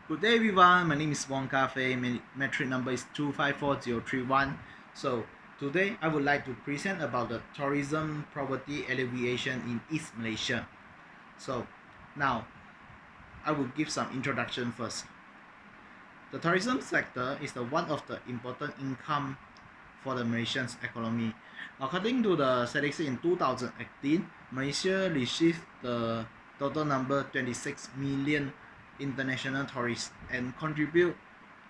Good day everyone, my name is Wong Cafe, metric number is 254031. So today I would like to present about the tourism property alleviation in East Malaysia. So now I will give some introduction first. The tourism sector is the one of the important income for the Malaysian's economy. According to the statistics in 2018, Malaysia received the total number 26 million international tourists and contribute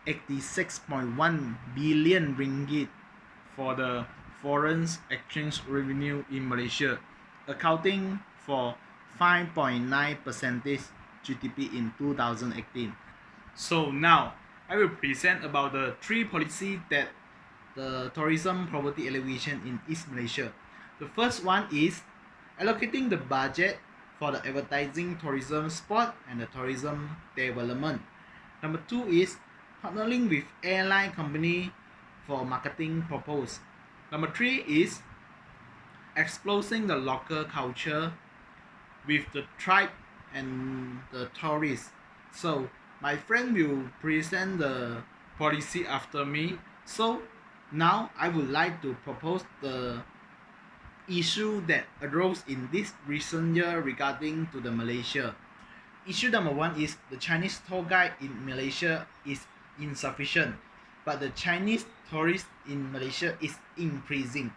86.1 billion ringgit for the foreign exchange revenue in Malaysia, accounting for 5.9% GDP in 2018. So now I will present about the three policies that the tourism property alleviation in East Malaysia. The first one is allocating the budget for the advertising tourism spot and the tourism development. Number two is partnering with airline company for marketing purpose. Number three is exposing the local culture with the tribe and the tourists. So my friend will present the policy after me. So now I would like to propose the issue that arose in this recent year regarding to the Malaysia. Issue number one is the Chinese tour guide in Malaysia is insufficient, but the Chinese tourists in Malaysia is increasing.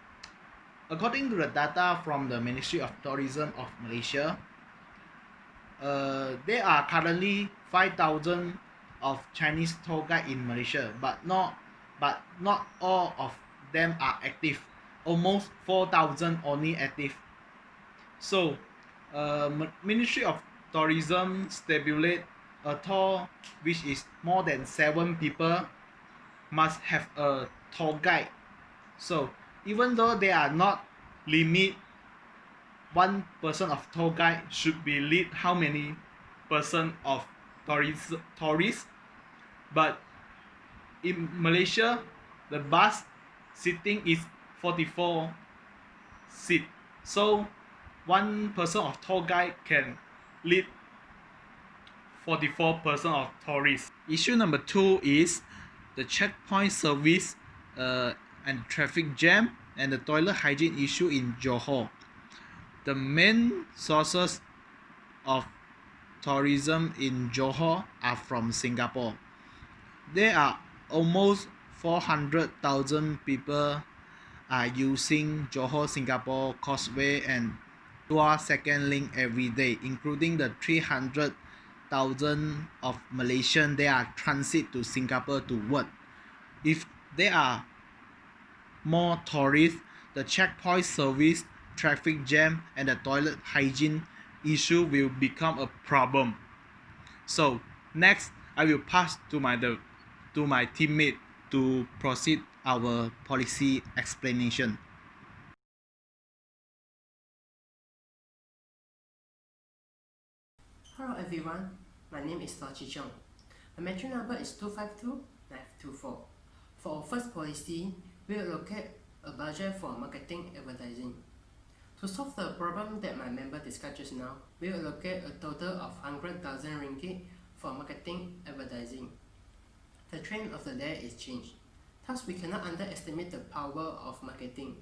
According to the data from the Ministry of Tourism of Malaysia, there are currently 5,000 of Chinese tour guide in Malaysia, but not all of them are active. Almost 4,000 only active. So, Ministry of Tourism stipulate a tour which is more than 7 people must have a tour guide. So, even though they are not limit, one person of tour guide should be lead how many person of tourists, but in Malaysia the bus sitting is 44 seat, so one person of tour guide can lead 44% of tourists. Issue number two is the checkpoint service and traffic jam and the toilet hygiene issue in Johor. The main sources of tourism in Johor are from Singapore. There are almost 400,000 people are using Johor Singapore Causeway and Tua Second Link every day, including the 300,000 of Malaysian they are transit to Singapore to work. If there are more tourists, the checkpoint service, traffic jam, and the toilet hygiene issue will become a problem. So next, I will pass to my teammate to proceed our policy explanation. Hello everyone, my name is Chi Chong. My metric number is 252924. For our first policy, we will allocate a budget for marketing advertising. To solve the problem that my member discussed just now, we will allocate a total of 100,000 ringgit for marketing advertising. The trend of the day is change. Thus, we cannot underestimate the power of marketing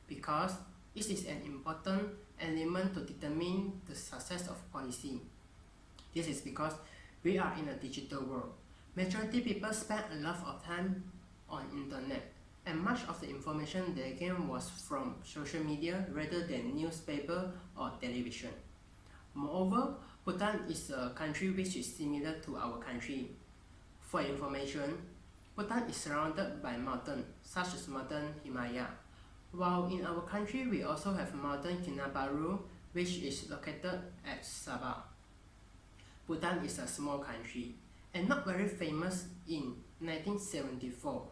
because it is an important element to determine the success of policy. This is because we are in a digital world. Majority people spend a lot of time on internet, and much of the information they gain was from social media rather than newspaper or television. Moreover, Bhutan is a country which is similar to our country. For information, Bhutan is surrounded by mountains such as Mountain Himalaya, while in our country we also have Mountain Kinabalu, which is located at Sabah. Bhutan is a small country and not very famous in 1974.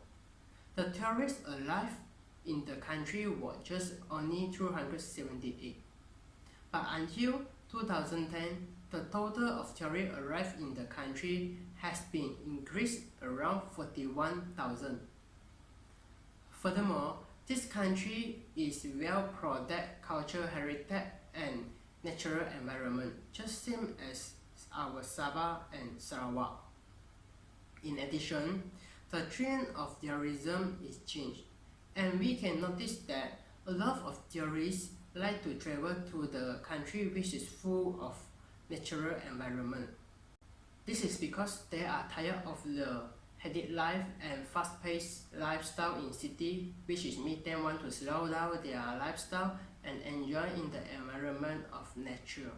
The tourists alive in the country were just only 278. But until 2010, the total of tourists arrived in the country has been increased around 41,000. Furthermore, this country is well-protected cultural heritage and natural environment, just same as our Sabah and Sarawak. In addition, the trend of tourism is changed, and we can notice that a lot of tourists like to travel to the country which is full of natural environment. This is because they are tired of the hectic life and fast-paced lifestyle in city, which is make them want to slow down their lifestyle and enjoy in the environment of nature.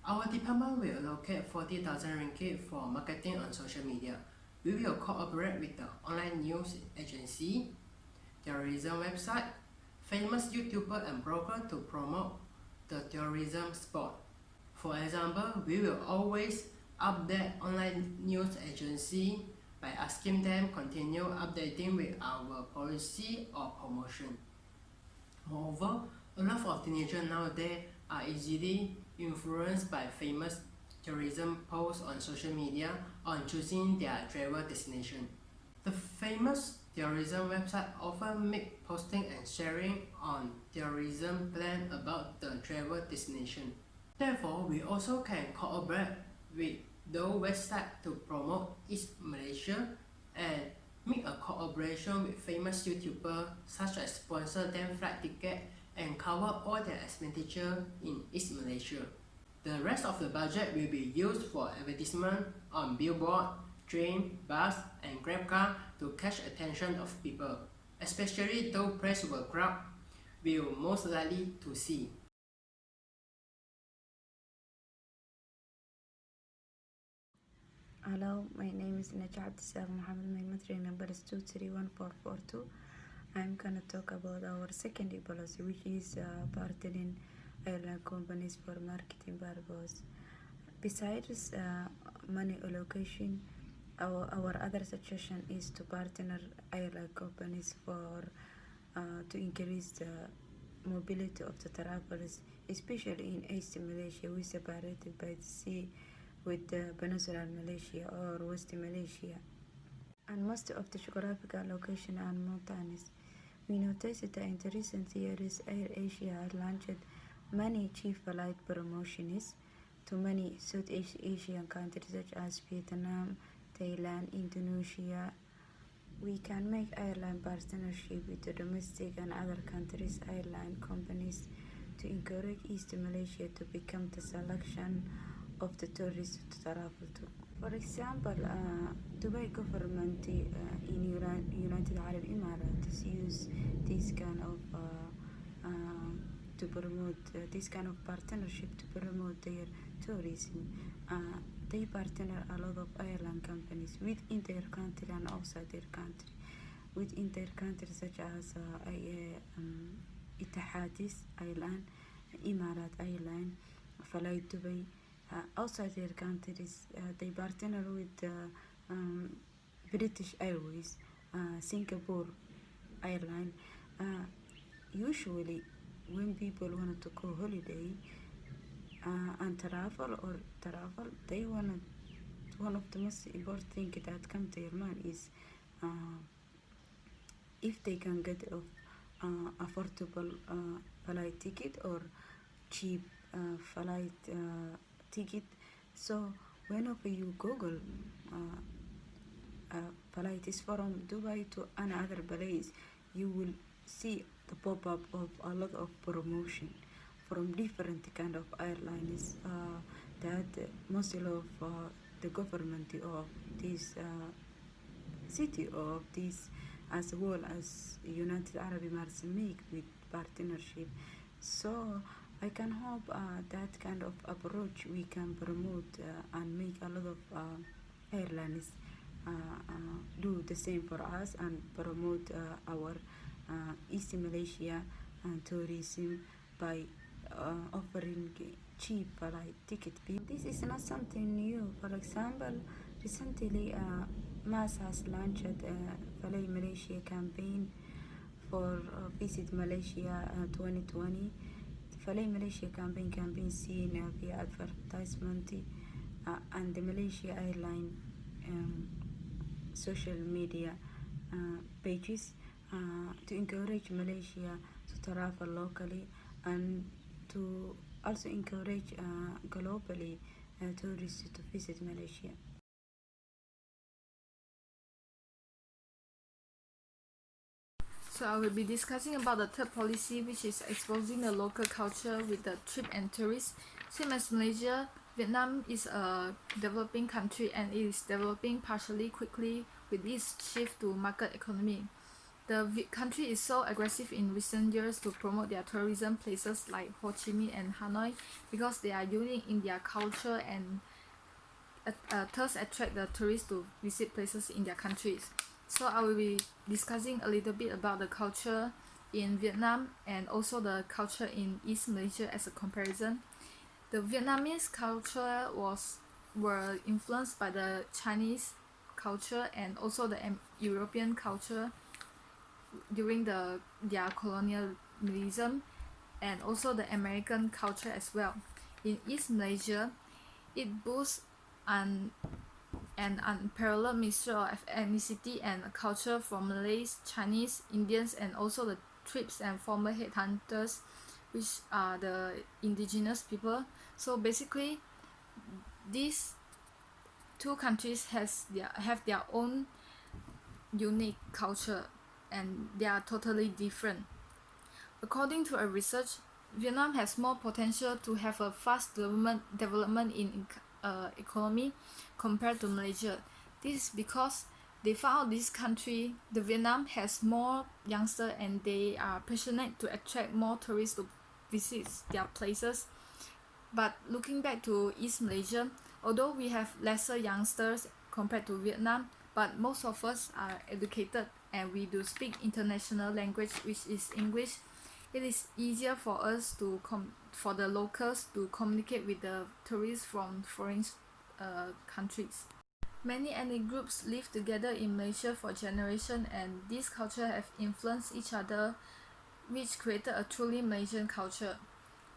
Our department will allocate 40,000 ringgit for marketing on social media. We will cooperate with the online news agency, tourism website, famous YouTuber and blogger to promote the tourism spot. For example, we will always update online news agency by asking them continue updating with our policy or promotion. Moreover, a lot of teenagers nowadays are easily influenced by famous tourism posts on social media on choosing their travel destination. The famous tourism website often make posting and sharing on tourism plan about the travel destination. Therefore, we also can cooperate with those websites to promote East Malaysia and make a cooperation with famous YouTubers such as sponsor them flight ticket and cover all their expenditure in East Malaysia. The rest of the budget will be used for advertisement on billboard, train, bus and grab car to catch attention of people, especially those places where crowd will most likely to see. Hello, my name is Najah Abdissalam Mohammed. My monthly number is 231442. I'm gonna talk about our secondary policy, which is partnering airline companies for marketing purpose. Besides money allocation, our other suggestion is to partner airline companies for to increase the mobility of the travelers, especially in East Malaysia, we separated by the sea with the Peninsular Malaysia or West Malaysia, and most of the geographical location are mountainous. We noticed that in the recent years, AirAsia has launched many cheap flight promotions to many Southeast Asian countries such as Vietnam, Thailand, Indonesia. We can make airline partnership with the domestic and other countries' airline companies to encourage East Malaysia to become the selection of the tourists to travel to. For example, Dubai government in United Arab Emirates use this kind of to promote this kind of partnership to promote their tourism. They partner a lot of airline companies within their country and outside their country. Within their country, such as Etihadis Airline, Emirat Airline, Flight Dubai. Outside their countries, they partner with British Airways, Singapore Airline. Usually, when people want to go holiday and travel, they want one of the most important thing that come to your mind is if they can get affordable flight ticket or cheap flight ticket. So whenever you Google flight is from Dubai to another place, you will see the pop-up of a lot of promotion from different kind of airlines that mostly of the government of this city of this, as well as United Arab Emirates make with partnership. So I can hope that kind of approach we can promote and make a lot of airlines do the same for us and promote our East Malaysia tourism by offering cheap flight ticket. This is not something new. For example, recently MAS has launched a Fly Malaysia campaign for Visit Malaysia 2020. The Fly Malaysia campaign can be seen via advertisement and the Malaysia Airline social media pages to encourage Malaysia to travel locally and to also encourage globally tourists to visit Malaysia. So I will be discussing about the third policy, which is exposing the local culture with the trip and tourists. Same as Malaysia, Vietnam is a developing country and it is developing partially quickly with its shift to market economy. The country is so aggressive in recent years to promote their tourism places like Ho Chi Minh and Hanoi because they are unique in their culture and thus attract the tourists to visit places in their countries. So I will be discussing a little bit about the culture in Vietnam and also the culture in East Malaysia as a comparison. The Vietnamese culture were influenced by the Chinese culture and also the European culture during their colonialism and also the American culture as well. In East Malaysia, it boasts an unparalleled mixture of ethnicity and culture from Malays, Chinese, Indians, and also the tribes and former headhunters, which are the indigenous people. So basically, these two countries have their own unique culture and they are totally different. According to a research, Vietnam has more potential to have a fast development in economy compared to Malaysia. This is because they found this country, the Vietnam, has more youngsters and they are passionate to attract more tourists to visit their places. But looking back to East Malaysia, although we have lesser youngsters compared to Vietnam, but most of us are educated and we do speak international language, which is English. It is easier for us for the locals to communicate with the tourists from foreign countries. Many ethnic groups live together in Malaysia for generations and these cultures have influenced each other, which created a truly Malaysian culture.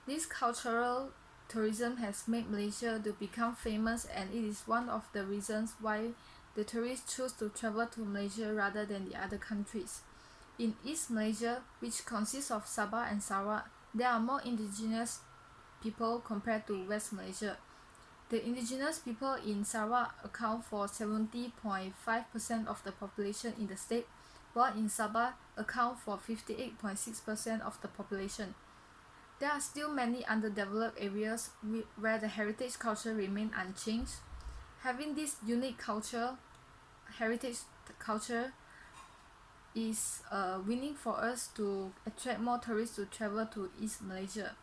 This cultural tourism has made Malaysia to become famous and it is one of the reasons why the tourists choose to travel to Malaysia rather than the other countries. In East Malaysia, which consists of Sabah and Sarawak, there are more indigenous people compared to West Malaysia. The indigenous people in Sarawak account for 70.5% of the population in the state, while in Sabah account for 58.6% of the population. There are still many underdeveloped areas where the heritage culture remain unchanged. Having this unique heritage culture is winning for us to attract more tourists to travel to East Malaysia.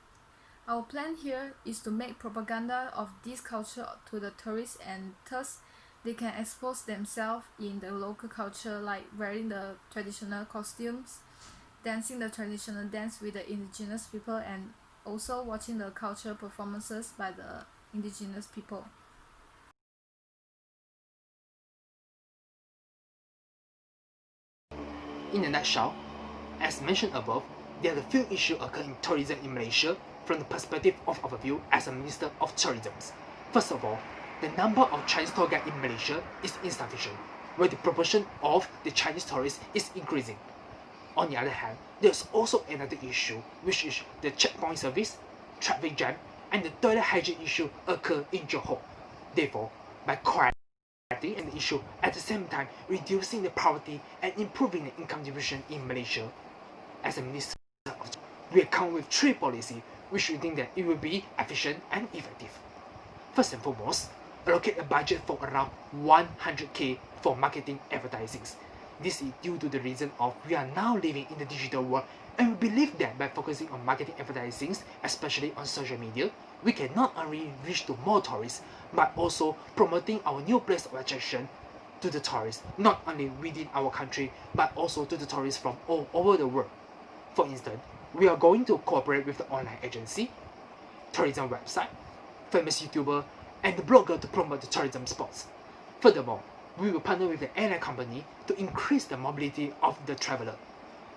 Our plan here is to make propaganda of this culture to the tourists and thus they can expose themselves in the local culture like wearing the traditional costumes, dancing the traditional dance with the indigenous people and also watching the cultural performances by the indigenous people. In a nutshell, as mentioned above, there are a few issues occurring in tourism in Malaysia from the perspective of our view as a Minister of Tourism. First of all, the number of Chinese tour guides in Malaysia is insufficient, where the proportion of the Chinese tourists is increasing. On the other hand, there is also another issue, which is the checkpoint service, traffic jam, and the toilet hygiene issue occur in Johor. Therefore, by correcting an issue at the same time reducing the poverty and improving the income distribution in Malaysia, as a Minister, we come with three policies which we think that it will be efficient and effective. First and foremost, allocate a budget for around 100k for marketing advertising. This is due to the reason of we are now living in the digital world and we believe that by focusing on marketing advertising, especially on social media, we can not only reach to more tourists but also promoting our new place of attraction to the tourists, not only within our country but also to the tourists from all over the world. For instance, we are going to cooperate with the online agency, tourism website, famous YouTuber, and the blogger to promote the tourism spots. Furthermore, we will partner with the airline company to increase the mobility of the traveler.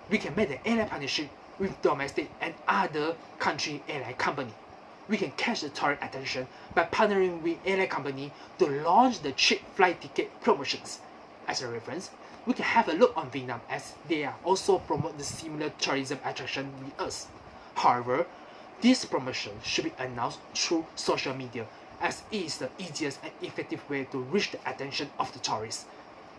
We can make the airline partnership with domestic and other country airline company. We can catch the tourist attention by partnering with airline company to launch the cheap flight ticket promotions. As a reference, we can have a look on Vietnam as they are also promote the similar tourism attraction with us. However, this promotion should be announced through social media as it is the easiest and effective way to reach the attention of the tourists.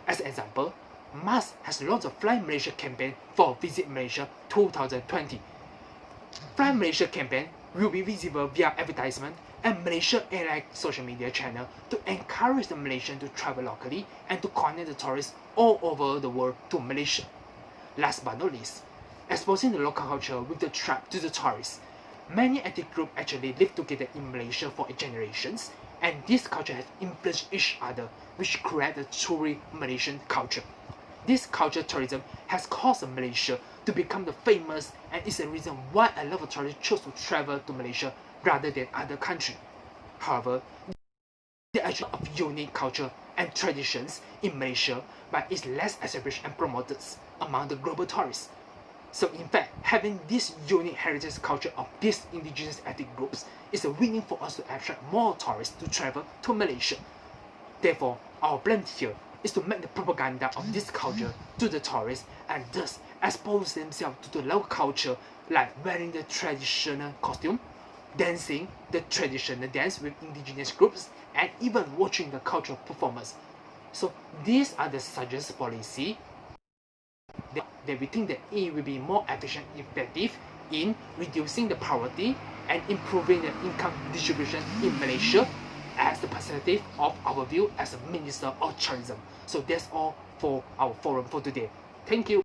As an example, Mas has launched a Fly Malaysia campaign for Visit Malaysia 2020. Fly Malaysia campaign will be visible via advertisement and Malaysia Airlines social media channel to encourage the Malaysians to travel locally and to connect the tourists all over the world to Malaysia. Last but not least, exposing the local culture with the trap to the tourists. Many ethnic groups actually live together in Malaysia for generations, and this culture has influenced each other, which create the truly Malaysian culture. This culture tourism has caused Malaysia to become the famous, and is the reason why a lot of tourists choose to travel to Malaysia rather than other countries. However, there are actually of unique culture and traditions in Malaysia, but is less established and promoted among the global tourists. So in fact, having this unique heritage culture of these indigenous ethnic groups is a winning for us to attract more tourists to travel to Malaysia. Therefore, our plan here is to make the propaganda of this culture to the tourists and thus expose themselves to the local culture, like wearing the traditional costume, dancing the traditional dance with indigenous groups, and even watching the cultural performance. So these are the suggested policy that we think that it will be more efficient and effective in reducing the poverty and improving the income distribution in Malaysia as the perspective of our view as a Minister of Tourism. So that's all for our forum for today. Thank you.